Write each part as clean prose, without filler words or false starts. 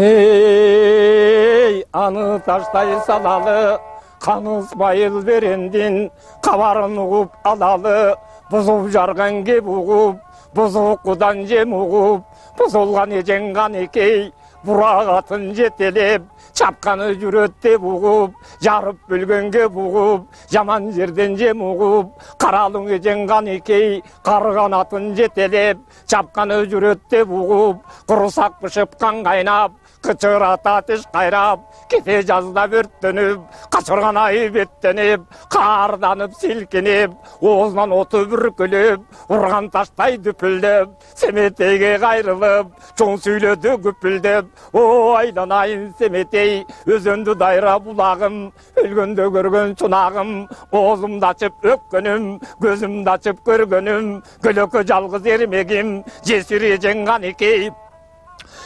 Ey anı taştay salalı, kanı bayıl verendin, kavarın uğup alalı, buzup jargan kep uğup, buzup kudan jem uğup, buzulgan ejeng kanekey, burak atın jetelep, çapkanı jürötte buğup, jarıp bölgenge buğup, jaman жерден jem uğup, karalın ejeng kanekey, kargan atın jetelep, çapkanı jürötte buğup, kurusak pışıp kan kaynap, kıçırata ateş kayrap, kete жазда өрттеніп, қашырған ай беттеніп, қарданып сілкініп, оғызынан оты бүркіліп, ұрған таштай дүпілдеп, Семетейге қайрылып, чоң сөйледі күпілдеп, о айданайын Семетей, өзенді дайра бұлағым, өлгенде көрген чунағым, оғызымды ашып өккенім, көзімді ашып көргенім, көлөкі жалғыз ермегім, жесір еженған екей.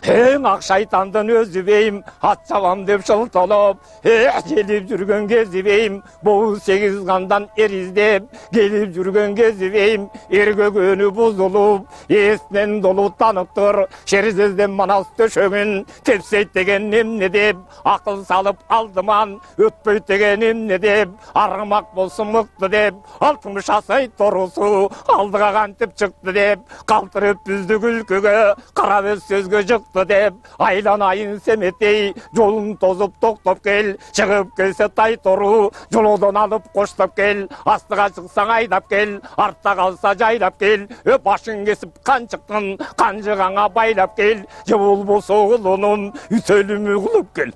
Ең ақ шайтандың өзі бейім, ат сабам деп шылталап, желіп жүрген кезі бейім, бұл сегіз қандан еріздеп, келіп жүрген кезі бейім, ерге көні бұзылып, есінен долу танып тұр, шерізізден манас төшөгін, тепсейт деген немне деп, ақыл салып алдыман, өтпейт деген немне деп, арғымақ болсын мұқты деп, алтын шасай торысы, алдыға қантып шықты деп, қалтырып бізді күлкіге, қарабез сөзге жықты деп, айланайын Семетей, жолын тозып тоқтап кел, шығып келсе тай тору, жолудан алып қоштап кел, астыға шықсаң айдап кел, артта қалса жайлап кел, башың кесіп қан шықтың, қанжығаңа байлап кел, жауыл болса ұлының, үсөлімі қылып кел.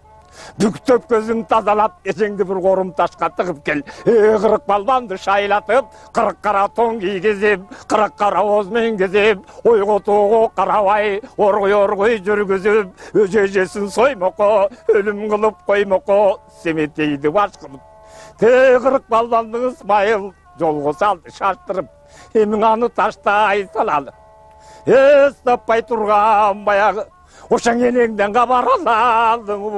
Бүктөп көзің тазалап, ежеңді бір қорым ташқа тығып кел. Қырық балбанды шайлатып, қырық қара тоң кигізіп, қырық қара озмен кезіп, ойғы тоғы қаравай, орғой жүргізіп, өжежесін соймоқо, өлім қылып қоймоқо, Семетейді баш қылып. Қырық балбанды Исмайыл жолғы салды шаштырып, емің аны таштай салалы. Таппай тұрған баяғы, Ошаң енеңден қабар алалым,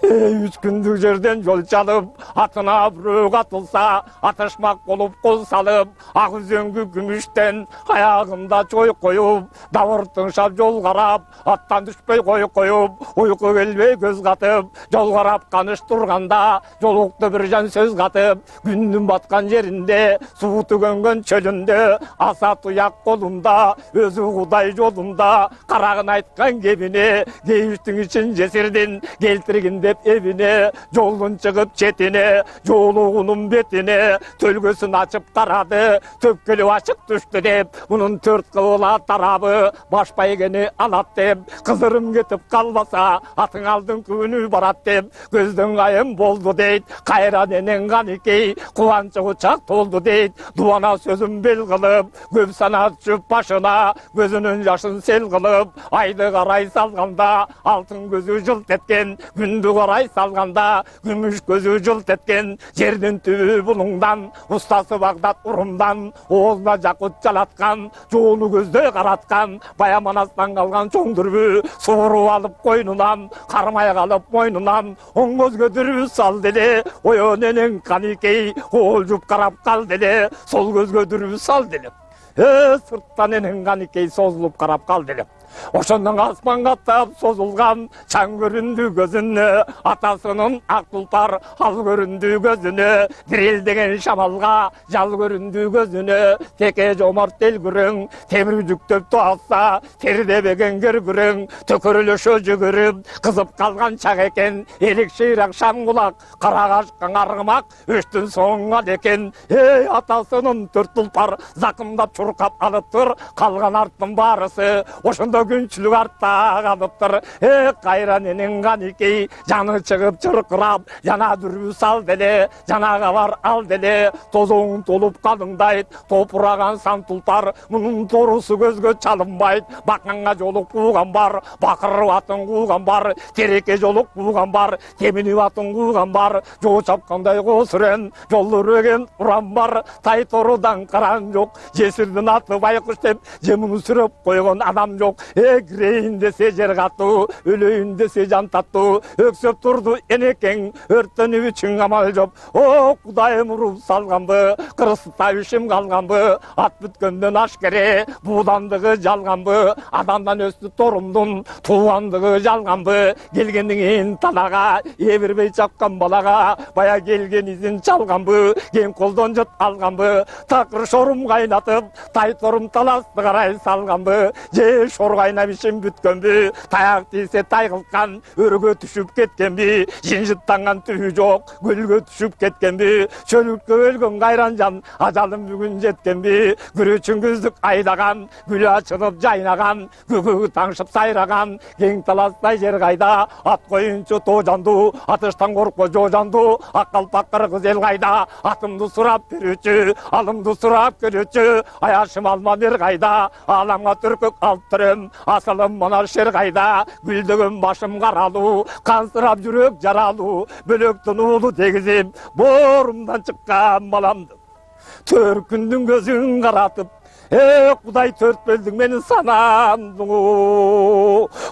үш күндік жерден жол çalып, атына біреу қатылса, атышмақ болып қол салып, ақ үзеңгі күміштен аяғында чой қойып, дауыртың шап жол қарап, аттан түшпей қойып, ұйқы келбей көз қатып, жол қарап қаныш тұрғанда, жолықты бір жан сөз қатып, күннің батқан жерінде, су түгенген чөлінде, аса тұяқ қолында, өзі құдай жолында, қарағын айтқан кебіне, кейіштің үшін жесірден келтірген деп evine, жолын шығып четіне, жолуғының бетіне, төлгөсін ашып қарады, төпкелі ашық түшті деп, мұның төрт қылыла тарабы, баш байгені алат деп, қызырым кетіп қалбаса, атың алдың күні барат деп, көздің айым болды дейд, қайран енен ғанекей, қуаншы ұчақ толды дейд, дуана сөзім бел қылып, көп сана түсіп башына, көзінің жашын сел қылып, айды қарай салғанда, алтын көзі жылт еткен, күнді қарай салғанда, күміш көзі жылт еткен, жердің түбі бұлыңдан, ұстасы Бағдат ұрымдан, оғызына жақұт жалатқан, жолы көзді қаратқан, баяманастан қалған чоң дүрбі, суыру алып қойнынан, қармай қалып мойнынан, оң көзге дүрбі сал деле, ойын енен қанекей, ол жұп қарап қал деле, сол көзге дүрбі сал деле. Сырттан енен қанекей созылып қарап қал деле. Ошондан аспанға тап созылған чаң көрінді көзіне, атасының ақ тұлпар ал көрінді көзіне, дірелдеген шамалға жал көрінді көзіне, теке жомарт ел күрең, темір жүктеп туалса, тердебеген кер күрең, төкіріліші жүгіріп, қызып қалған шақ екен, елік ширақ шам құлақ, қарағашқан арғымақ, өштің соңға декен, атасының төрт тұлпар зақымдап чұрқап алып тұр, қалған арттың барысы, ошында күншілік артта қалып тұр, қайран енен қанекей, жаны шығып чырқырап, жана дүрбі сал деле, жанаға бар ал деле, тозоң толып қалыңдайд, топыраған сан тұлпар, мұның торысы көзге чалынбайд, бақанға жолық қуған бар, бақыры атын қуған бар, тереке жолық қуған бар, теміні атын қуған бар, жол шапқандай қосырен, жол өреген ұран бар, тай торудан қаран жоқ, жесірдің аты байқұш деп, жемін сүріп қойған адам жоқ, Gireyim dese yer kattı, öleyim dese can tattı. Öksüp durdu enekeng, örtünü için amal job. O Kudayım ruh salgan bı, kırısıta üşüm kalgan bı. At bütkönden aşkere, buğdandığı jalgan bı. Adamdan östü torumdun, tuğandığı jalgan bı. Gelgendin talaga, evirmey çapkan balaga. Baya gelgen izin çalgan bı, gen koldan jıt algan bı. Takır şorum kaynatıp, tay torum talasты karay salgan bı. Je şor kaynabişim bütkön bü. Tayak değse tay kılkan, örgö düşüp ketken bü. Jinjittangan tüyü жоқ, gölgö düşüp ketken bü. Çölükke ölgön gayrancan, ajalım bugün jetken bü. Gürüçün güzdük aydagan, gülü açılıp jaynagan. Gügü tаңшып сайраган, кең таластай жер кайда. Ат коюнчу тожанду, атыштан коркпо жожанду. Ак калпак кыргыз эл кайда, атымды сурап берүүчү, алымды сурап көрүүчү. Аяшым алма бер кайда, аламга түркөк алып түрөм. Асылым мына шер кайда, гүлдөгөн башым каралуу, кансырап жүрөк жаралуу. Бөлөктөн уулу дегизип, боорумдан чыккан баламды төркүндүн көзүн каратып, Kuday tört böldün beni sanandın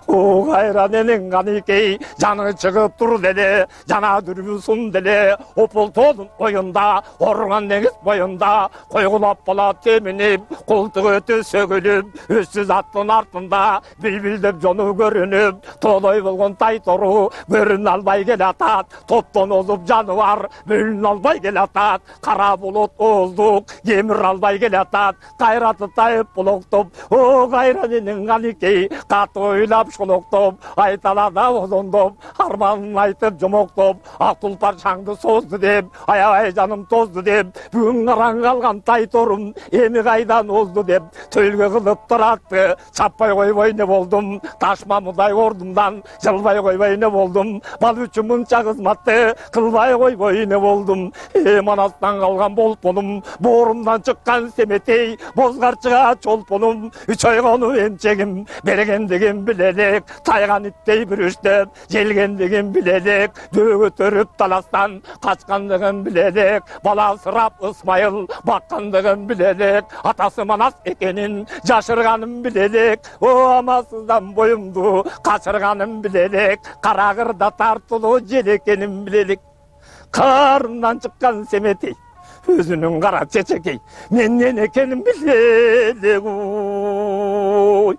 o gayran enin kanıkey canı çıkıp dur deli cana dürmüsün deli opul tolun oyunda organ deniz boyunda koyulap bala teminip koltuğu ötü sögülüp üstsüz attın artında bilbildip jonu görünüp toloy bulgun tay toru görün albay gel atat topton olup canı var bölün albay gel atat kara bulut olduk gemir albay gel atat Kayratı tayıp buluktop, o gayraninin kanikey, kat oylap şuluktop, aytalada ozondop, harmanın aytıp cumoktop, ak tulpar şangdı sozdu dep, ay canım tozdu dep, bugün karan kalgan tay torum, emi kaydan ozdu dep, tölge kılıp turattı, çappay koybay ne boldum, taşmamıday ordumdan, jılbay koybay ne boldum, bal üçümün çağızmattı, kılbay koybay ne boldum, manastan kalgan bolponum, boğrumdan çıkkan semetey, bozgarçığa çolponum, üç aygonu emçegim, beregendigim biledik, taygan ittey bürüştep, jelgendigim biledik, dögü törüp talastan, kaçkandigim biledik, bala sırap ısmayıl, bakkandigim biledik, atası manas ekenin, jaşırganım biledik, o amasızdan boyumdu, kaçırganım biledik, karagırda tartılı jelekenim biledik, karnından çıkkan semetey, Özünün kara çeçekey, menden ekenim biledik oy.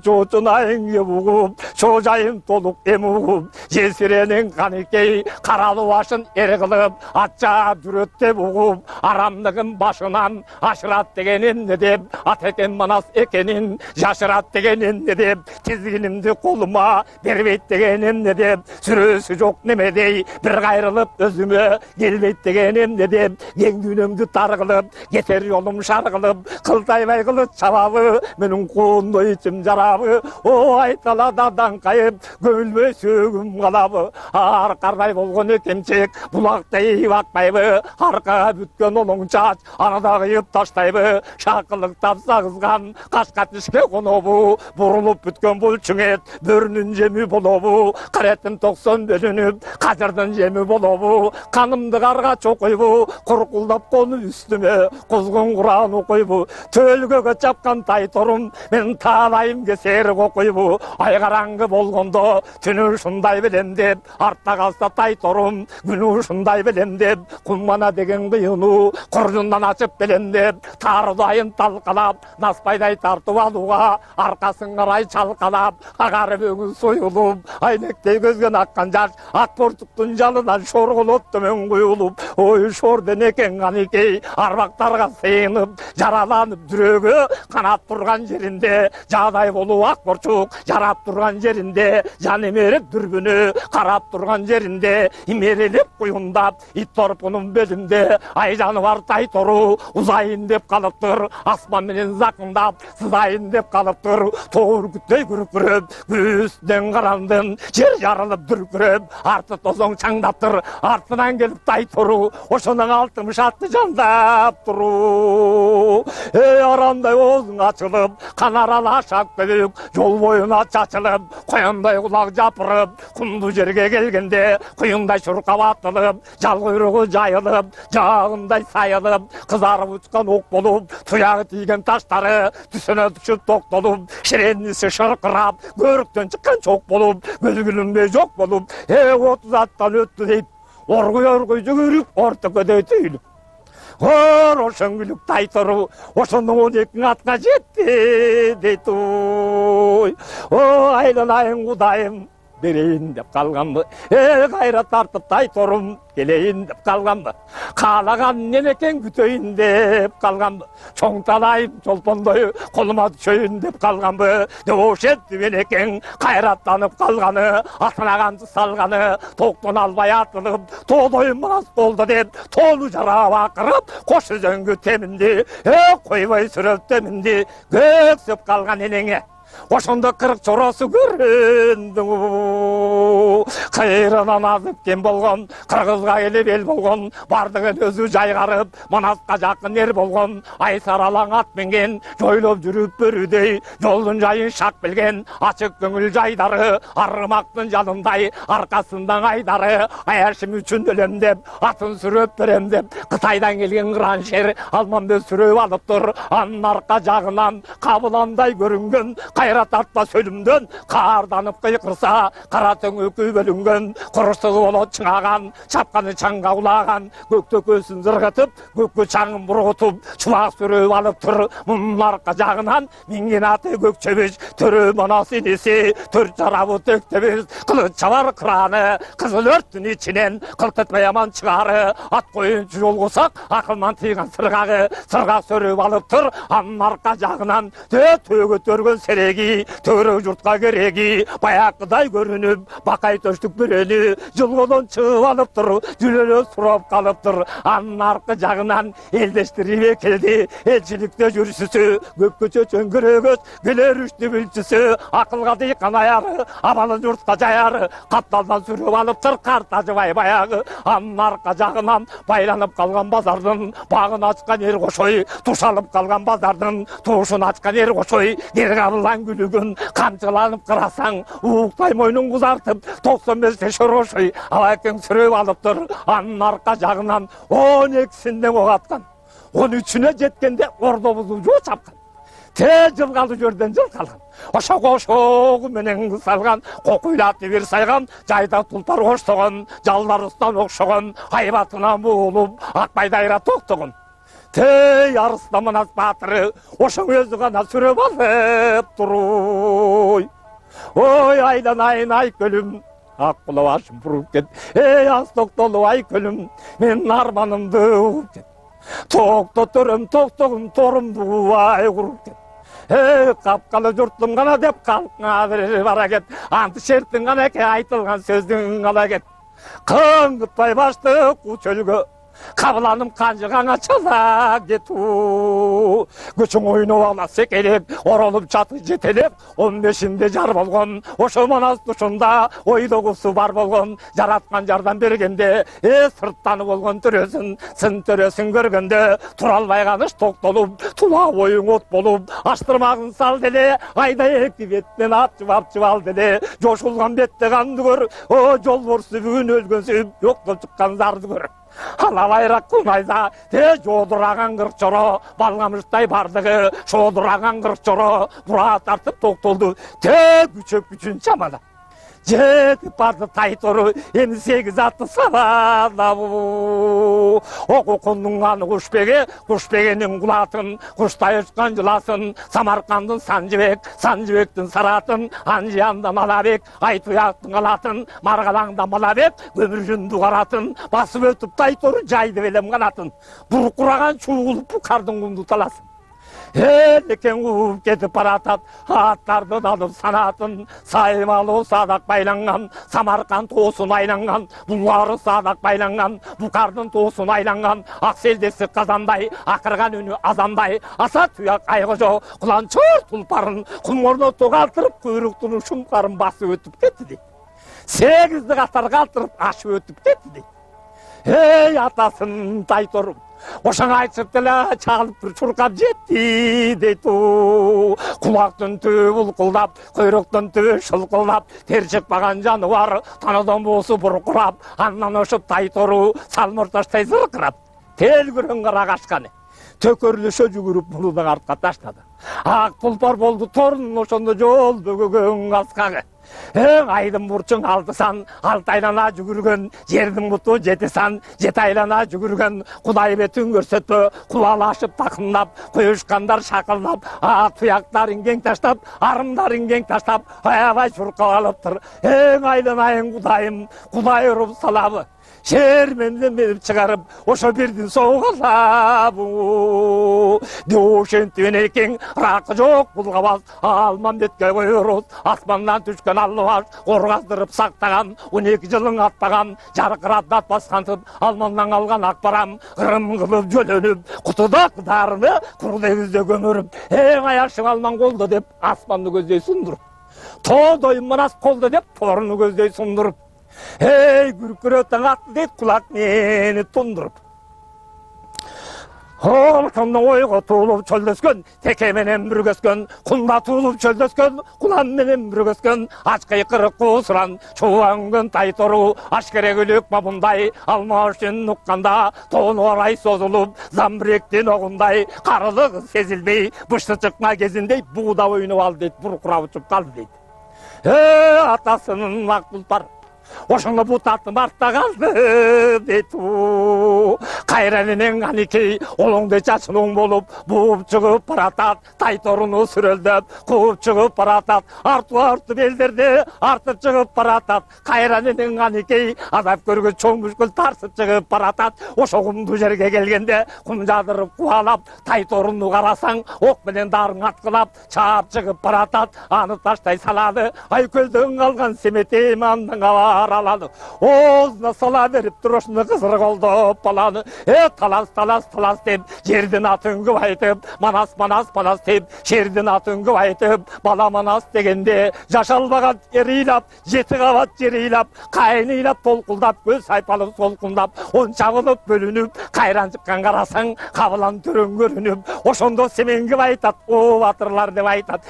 Çocuğun ayınge buğup, çocuğun toluk emuğup, jesirenin kanikey, karalı başın eri kılıp, atça dürötte buğup, aramlığın başından, aşırat degenin ne dep, at eken manas ekenin, yaşırat degenin ne dep, tizginimdi koluma, berbeyt degenim ne dep, sürüsü çok nemedey, bir gayrılıp özüme, gelbeyt degenim ne dep, Yengünümdü targılıp, geter yolum şargılıp, kıltaybay kılıç çababı, benim kundu içim jarabı, o aytaladadan kayıp, gönülme sögüm kalabı, arkarday bolgon ekemçek, bulakтай bakmaybı, arka bütken olun çaç, anada kıyıp taştaybı, şakılık tapsa kızgan, kaşkat işke konobu, burulup bütken bul çüngет, börünün jemi bolobu, karetin 90 bölünüp, kajırdın jemi bolobu, kanımdı karga çokoybu, Kulдап қоны үстіме, құзғын құран оқойбу, төлгөге чапқан тайторым, мен талайым кесері оқойбу, айғараңғы болғанда, түні шындай білем деп, артта қалса тайторым, күні шындай білем деп, құлмана деген қиыну, құржындан ашып білем деп, тарыдайын талқалап, наспайдай тартып алуға, арқасын қарай чалқалап, ағарып өңін сойылып, айнектей көзген аққан жаш, ат бортықтың жалынан шорғылып төмен құйылып, ой шорден екен ғаникей, арбақтарға сыйынып, жараланып жүрегі, қанат тұрған жерінде, жағдай болу ақ борчук, жарап тұрған жерінде, жан емеріп дүрбіні, қарап тұрған жерінде, имерелеп құйындап, ит торпының белінде, ай жануар тай тору, ұзайын деп қалып тұр, аспан менен зақындап, сызайын деп қалып тұр, тоғыр күттей күріп, көзден қарандын, жер жарылып дүркіріп, арты тозоң чаңдап тұр, артынан келіп тай тору, ошының алтым шатты жандап тұру. Арандай оғың açılıp, kanarala şak bölük, yol boyuna çaçılıp, қояндай құлақ жапырып, құмды жерге келгенде құйындай шұрқап атылып, жал құйрығы жайылып, жағындай сайылып, қызарып ұшқан оқ болып, тұяғы тиген таштары түсіне түсіп тоқталып, шіренесі шырқырап, көріктен шыққан шоқ болып, көзгілінбей жоқ болып, 30 аттан өтті дейді, орғой жүгіріп, ортықыдай түйіліп. Ошоңгүлүк тайтыру, ошондон 12 атқа жетті дейді. Айланайын құдайым, берейін деп қалғанбы, қайрат тартып тайторым келейін деп қалғанбы, қалаған немекен күтейін деп қалғанбы, чоңталайым жолпондой қолыма түшейін деп қалғанбы, дөшетті менекен қайраттанып қалғаны, атынағанды салғаны, тоқтан албай атылып, толойым мас болды деп, толы жара бақырып, қош өзіңгі темінде, қойбай сүріп темінде, көксіп қалған енеңе. Ошондо 40 чоросы көрүндү. Кайрадан азыпкен болгон, кыргызга келип эл болгон, бардыгын өзү жайгарып, Манаска жакын эр болгон, айсар алаң ат менген, жойлоп жүрүп бөрүдөй, жолдун жайын шак билген, ачык көңүл жайдары, арымактын жанындай, аркасындан айдары, аяшым үчүн өлөм деп, атын сүрөп берем деп, Кытайдан келген кыран шер, алманбет сүрөп алыптыр, анын арка жагынан кабыландай көрүнгөн, қайрат артта сөлімден, қарданып қиқырса, қара төңөкөй бөлінген, құрыстығы болот чыңаған, чапқаны чаңға улаған, көкті көсін зырғытып, көкке чаңын бұрғытып, чуақ сүріп алып тұр, мұның арқа жағынан, менген аты көк чөбеш, түрі манасы десе, түр жарабы төктебес, қылыт чавар қыраны, қызыл өрттің içінен, қылтытмай аман шығары, ат қойын жолғысақ, ақылман тыйған сырғағы, сырғақ сүріп алып тұр, анын арқа жағынан, төгі төрген сереги, төрі жұртқа кереги, баяқыдай көрініп, бақай төштік бүрені, жылғыдан шығып алып тұр, жүлелі сұрап қалып тұр, анын арқы жағынан елдештіріп келді, елшілікте жүрсісі, көпкөче чөңгірегіс, келер үшті білчісі, ақылға дейқан аяғы, амалы жұртқа жаяры, қапталдан сүріп алып тұр, қартажыбай баяғы, анын арқа жағынан байланып қалған базардың, бағын açқан ер қошой, тұшалып қалған базардың, тұшын açқан ер қошой, қабылан күлігін қамшыланып қырасаң, уықтай мойнын құзартып, 95-те шорошой, алайкең сүріп алып тұр, анын арқа жағынан 12-сінде оғатқан, 13-үне жеткенде орда бұзу жо чапқан. Те жылғалы жерден жыл қалған. Ошоғы менен салған, қоқуйлаты бір сайған, жайда тұлпар оштығын, жалдар ұстан оқшығын, айбатынан бұлып, ақпайдайра тоқтығын. Тей арыстамын батыры, ошың өзі ғана сүріп алып тұруй. Ой, айданайын ай көлім, ақ құлы ашым бұрып кет. Ей, астық толы ай көлім, мен арманымды ұғып кет. Тоқты түрім, тоқтығым, торымды ай құрып кет. Ей, қапқалы жұрттым ғана деп қалқыңа бір бара кет. Анты шерттің ғана ке айтылған сөздің ғана кет. Қыңғытпай башты қу чөлгі, қабыланым қанжығаңа чала кету. Күшің ойнау ала секелеп, оралып чаты жетелеп, 15-інде жар болған, ошо манас тұшында ойды құсы бар болған, жаратқан жардан бергенде, сырттаны болған түресін, сын түресін көргенде, тұралбай қаныш тоқтолып, тұла ойың от болып, аштырмағын сал деле, айда екі беттен апчып ал деле, жошылған бетте қанды көр, жол борсы бүгін өлгенсіп, жоқтып шыққан зарды көр. Алабайрақ құлмайда, те жодыраған қырық жоро, балғамыштай бардығы, жодыраған қырық жоро, бұра тартып тоқтолды, те күчөп күчін шамада. Жетіп барды тайторы, ені 8 атты сабада бұ. Оқу құндың ғаны құшпеге, құшпегенің құлатын, құштай ұшқан жыласын, Самарқандың Санжыбек, Санжыбектің Саратын, Анжияндан Алабек, Айтұяқтың алатын, Марғалаңда Малабек, өмір жүнді қаратын, басып өтіп тайторы жайды белем қанатын. Бұр құраған шуғылып бұқардың құмды таласын. Елекен қуып кетіп баратат, аттарды алып санатын, Саймалы садақ байланған, Самарқанд тосын айланған, бұлғары садақ байланған, Бұқардың тосын айланған, Ақселдесі қазандай, ақырған үні азандай, аса тұяқ айғы жо, құланчыр тұлпарын, құмырны тоғалтырып, құйрықтың ұшымқарын басы өтіп кетті дейді. 8-ді қатар қалтырып, ашып өтіп кетті дейді. Ey атасын тайторым, ошаң айтып деле чалып бир чуркап жетти дейт. Кулактын түбү булкулдап, койроктун түбү шылкылдап, тер чыкпаган жаныбар танадан боосу буркурап, андан ошуп тайтору салмырташтай зыркырап. Телгүрөн кара качканы төкөрлөшө жүгүрүп мурдун артка таштады. Ак тулпар болду торунун ошондо жол бөгөгөн аскагы. Айдын бурчуң алтысан, алты айлана жүгүргөн, жердин буту жетисан, жети айлана жүгүргөн, Кудай бетин көрсөтпө, кулалашып такындап, коюшкандар шакылдап, туяктарын кең таштап, арымдарын кең таштап, аябай чуркап алыптыр. Айдын айын Кудайым, Кудай уруп салабы. Şer menden çıkarıp oşa birdin soğuğalabı. Döşentüven eken rakı yok bulgabaz. Alman betke koyuruz. Asmandan düşken allıvar. Korgazdırıp saktagan. 12 yılın atpagan. Jarkırat baskantıp. Almandan algan akbaram. Kırım kılıp jölönüp. Kutuda kıdarını kuru denizde gömürüp. Ayaşın alman koldu dep asmanını gözdey sundurup. Toğdoyun manas koldu dep torunu gözdey sundurup. Gürküröten attı deyip kulak meni tundurup. Ошондон ойго туулуп чөлдөскөн, теке менен бүргөскөн, кунда туулуп чөлдөскөн, кулан менен бүргөскөн, ач кыйкырык куусуран, чубан күн тайтору, ашкерегүлүк бабундай, алма үчүн укканда, тоон орай созулуп, замбиректин огундай, карылык сезилбей, бышты чыкма кезиндей, бууда ойнуп алды дейт, буркурап учуп калды дейт. Атасынын ак тулпар, ошондо бутатын артта калды дейт. Кайраненен анекей олоңдой чачынуң болуп, бууп чыгып баратат, тайторуну сүрөлдөп, кууп чыгып баратат, артып элдерди артып чыгып баратат. Кайраненен анекей азап көргөн чоң мүшкүл тарсып чыгып баратат. Ошо кумдуу жерге келгенде кум жадырып кубалап, тайторуну карасаң ок менен дарың аткылап, чаап чыгып баратат. Аны таштай салады, айкөлдөн калган семетем андан алады. Оозуна сала берип турошуну кызыр колдоп баланы. Талас деп, жердин атын көп айтып, манас деп, жердин атын көп айтып, бала манас дегенде, жашалбаган эр ыйлап, 7 кабат жер ыйлап, кайын ыйлап толкулдап, көз сайпалып солкундап, он чабылып бөлүнүп, кайран чыккан карасаң, кабылан төрөң көрүнүп, ошондо семен көп айтат, о батырлар деп айтат.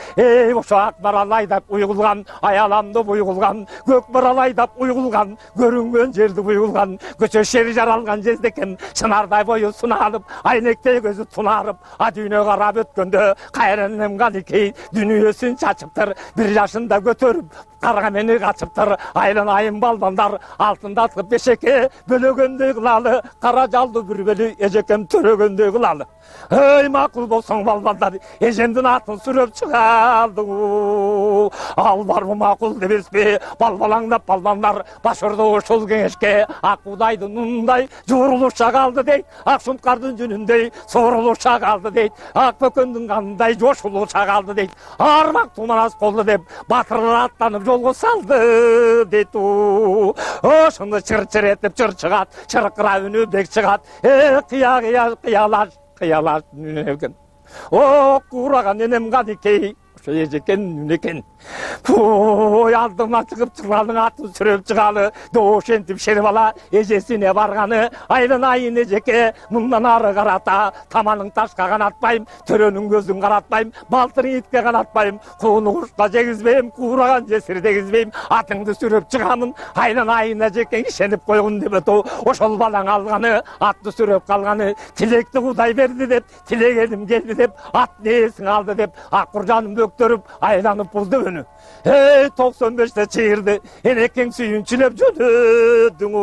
Ошо ак барал айдап уйгулган, аяламды буйгулган, көк барал айдап уйгулган, көрүнгөн жерди буйгулган, көчө шери жаралган жездекем, чынардай бою суналып, айнектей көзү тунарып, дүйнө карап өткөндө, кайренем канекей дүнүйөсүн чачыптыр, 1 жашында көтөрүп, карга мени качыптыр, айран айын балбандар, алтындатып бешеке, бөлөгөндөй кылалы, кара жалды бүрбөлү эжекем төрөгөндөй кылалы. Макул болсоң балбандар, эжемдин атын сүрөп чыгалды. Ал барбы макул дебеспи, балбалаңдап балбандар, башырды ушул кеңешке, ак Кудайдын ундай жуурулуша калды дейт, ак сунткардын жүнүндөй соорулуша калды дейт, ак бөкөндүн канындай жошулуша калды дейт. Армак туманас колду деп, батырлар аттанып жолго салды дейт. Ошондо чыр-чыр этип чыр чыгат, чыркыра үнү бек чыгат. Кыялаш үнүнекен. Кураган энем канекей, ошо эжекен үнекен. Алдыма чыгып чыргалдын атын сүрөп чыгалы, ошентип шер бала эжесине барганы, айран айын эжеке мындан ары карата, таманың ташка канатпайм, төрөнүн көзүн каратпайм, балтырың итке канатпайм, кууну кушка жегизбейм, куураган жесир дегизбейм, атыңды сүрөп чыгамын, айран айын эжекең ишенип койгун деп өтө, ошол балаң алганы, атты сүрөп калганы, тилекти Кудай берди деп, тилегеним келди деп, ат нээсин алды деп, аккуржанын бөктөрүп, айланып бузду. 95'te çığırdı, enekeng suyunçilep jönödүң.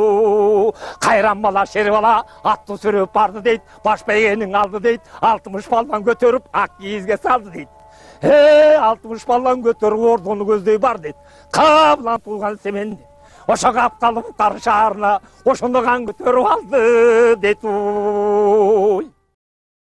Kayran bala, şeri bala, attı sürüp bardı deyt, baş beyginin aldı deyt, 60 baldan götürüp ak kiyizge saldı deyt. 60 baldan götürüp ordunu gözdey bar deyt. Kablan tulgan semendi. Oşa kap kalıp karışarına, oşunda kan götürüp aldı deyt.